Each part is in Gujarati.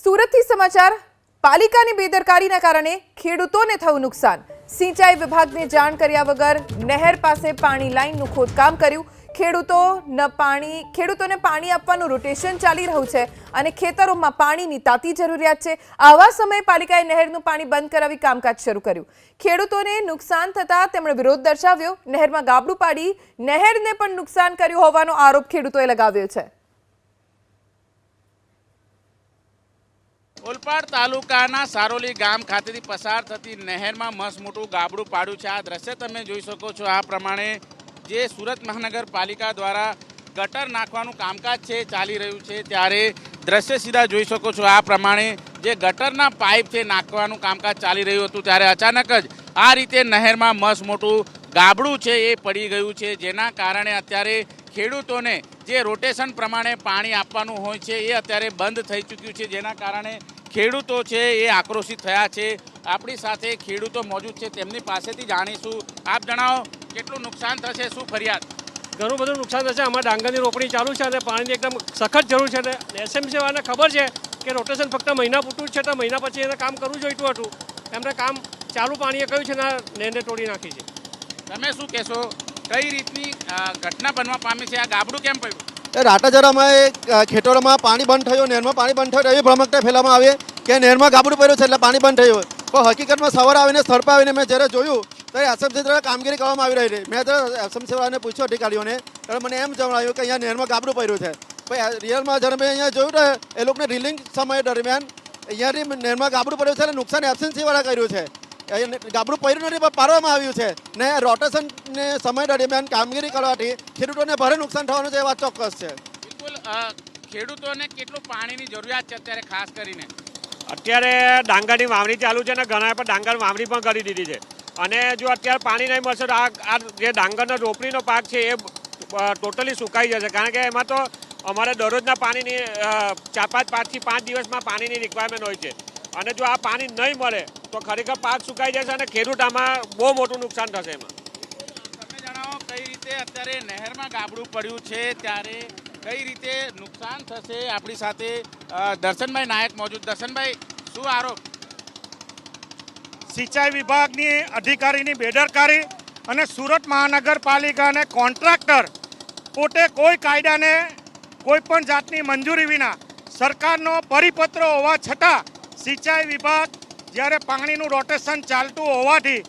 સુરતથી સમાચાર પાલિકાની બેદરકારીના કારણે ખેડૂતોને થયું નુકસાન। સિંચાઈ વિભાગને જાણ કર્યા વગર નહેર પાસે પાણી લાઈનનું ખોદકામ કર્યું। ખેડૂતોને પાણી આપવાનું રોટેશન ચાલી રહ્યું છે અને ખેતરોમાં પાણીની તાતી જરૂરિયાત છે। આવા સમયે પાલિકાએ નહેરનું પાણી બંધ કરાવી કામકાજ શરૂ કર્યું। ખેડૂતોને નુકસાન થતા તેમણે વિરોધ દર્શાવ્યો। નહેરમાં ગાબડું પાડી નહેરને પણ નુકસાન કર્યું હોવાનો આરોપ ખેડૂતોએ લગાવ્યો છે। ઓલપાડ તાલુકાના સારોલી ગામ ખાતેથી પસાર થતી નહેરમાં મસ્ત મોટું ગાબડું પાડ્યું છે। આ દ્રશ્ય તમે જોઈ શકો છો। આ પ્રમાણે જે સુરત મહાનગરપાલિકા દ્વારા ગટર નાખવાનું કામકાજ છે ચાલી રહ્યું છે, ત્યારે દ્રશ્ય સીધા જોઈ શકો છો। આ પ્રમાણે જે ગટરના પાઇપ છે નાખવાનું કામકાજ ચાલી રહ્યું હતું, ત્યારે અચાનક જ આ રીતે નહેરમાં મસ્ત મોટું ગાબડું છે એ પડી ગયું છે, જેના કારણે અત્યારે ખેડૂતોને જે રોટેશન પ્રમાણે પાણી આપવાનું હોય છે એ અત્યારે બંધ થઈ ચૂક્યું છે, જેના કારણે ખેડૂતો છે એ આક્રોશિત થયા છે। આપણી સાથે ખેડૂતો મોજૂદ છે, તેમની પાસેથી જાણીશું। આપ જણાવો, કેટલું નુકસાન થશે, શું ફરિયાદ? ઘણું બધું નુકસાન થશે। અમારે ડાંગરની રોપણી ચાલુ છે અને પાણીની એકદમ સખત જરૂર છે। એસએમસી વાળાને ખબર છે કે રોટેશન ફક્ત મહિના પૂરતું જ છે, તો મહિના પછી એને કામ કરવું જોઈતું હતું। એમને કામ ચાલુ પાણીએ કહ્યું છે ને નહેરને તોડી નાખી છે। તમે શું કહેશો, કઈ રીતની ઘટના બનવા પામી છે? આ ગાબડું કેમ પડ્યું? રાટાજરામાં ખેતરોમાં પાણી બંધ થયું, નહેરમાં પાણી બંધ થયું, એવી ભ્રમકતા ફેલાવવામાં આવી કે નહેરમાં ગાબડું પડ્યું છે એટલે પાણી બંધ થયું। પણ હકીકતમાં સવારે આવીને સ્થળ પર આવીને મેં જ્યારે જોયું ત્યારે એસએમસી દ્વારા કામગીરી કરવામાં આવી રહી હતી। મેં ત્યારે એસએમસી વાળાને પૂછ્યું અધિકારીઓને, ત્યારે મને એમ જણાવ્યું કે અહીંયા નહેરમાં ગાબડું પડ્યું છે। પછી રિયલમાં જ્યારે મેં અહીંયા જોયું તો એ લોકોને ડ્રિલિંગ સમય દરમિયાન અહીંયાથી નહેરમાં ગાબડું પડ્યું છે અને નુકસાન એસએમસી વાળા કર્યું છે। ગાબડું પડ્યું નથી પણ પાડવામાં આવ્યું છે ને રોટેશનને સમય દરમિયાન કામગીરી કરવાથી ખેડૂતોને ભારે નુકસાન થવાનું છે, એ વાત ચોક્કસ છે। બિલકુલ, ખેડૂતોને કેટલું પાણીની જરૂરિયાત છે અત્યારે? ખાસ કરીને અત્યારે ડાંગરની વાવણી ચાલુ છે અને ઘણા પર ડાંગર વાવણી પણ કરી દીધી છે, અને જો અત્યારે પાણી નહીં મળશે તો આ જે ડાંગરનો રોપણીનો પાક છે એ ટોટલી સુકાઈ જશે, કારણ કે એમાં તો અમારે દરરોજના પાણીની 5 થી 5 દિવસમાં પાણીની રિક્વાયરમેન્ટ હોય છે, અને જો આ પાણી નહીં મળે તો ખરેખર પાક સુકાઈ જશે અને ખેડૂત આમાં બહુ મોટું નુકસાન થશે। એમાં તમે જણાવો, કઈ રીતે અત્યારે નહેરમાં ગાબડું પડ્યું છે, ત્યારે કઈ રીતે નુકસાન થશે? આપણી સાથે દર્શનભાઈ નાયક મોજૂદ। દર્શનભાઈ, શું આરોપ? સિંચાઈ વિભાગની અધિકારીની બેદરકારી અને સુરત મહાનગરપાલિકા અને કોન્ટ્રાક્ટર પોતે કોઈ કાયદાને કોઈ પણ જાતની મંજૂરી વિના સરકારનો પરિપત્ર હોવા છતાં સિંચાઈ વિભાગ જ્યારે પાણીનું રોટેશન ચાલતું હોવાથી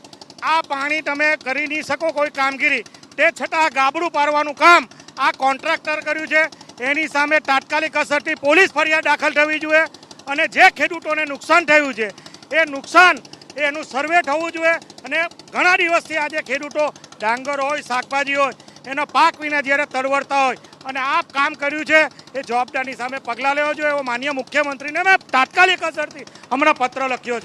આ પાણી તમે કરી નહીં શકો કોઈ કામગીરી, તે છતાં ગાબડું પાડવાનું કામ આ કોન્ટ્રાક્ટર કર્યું છે। એની સામે તાત્કાલિક અસરથી પોલીસ ફરિયાદ દાખલ થવી જોઈએ, અને જે ખેડૂતોને નુકસાન થયું છે એ નુકસાન એનું સર્વે થવું જોઈએ। અને ઘણા દિવસથી આજે ખેડૂતો ડાંગર હોય, શાકભાજી હોય, એનો પાક વિના જ્યારે તરવરતા હોય અને આ કામ કર્યું છે એ જવાબદારની સામે પગલાં લેવા જોઈએ, એવો માનનીય મુખ્યમંત્રીને મેં તાત્કાલિક અસરથી હમણાં પત્ર લખ્યો છે।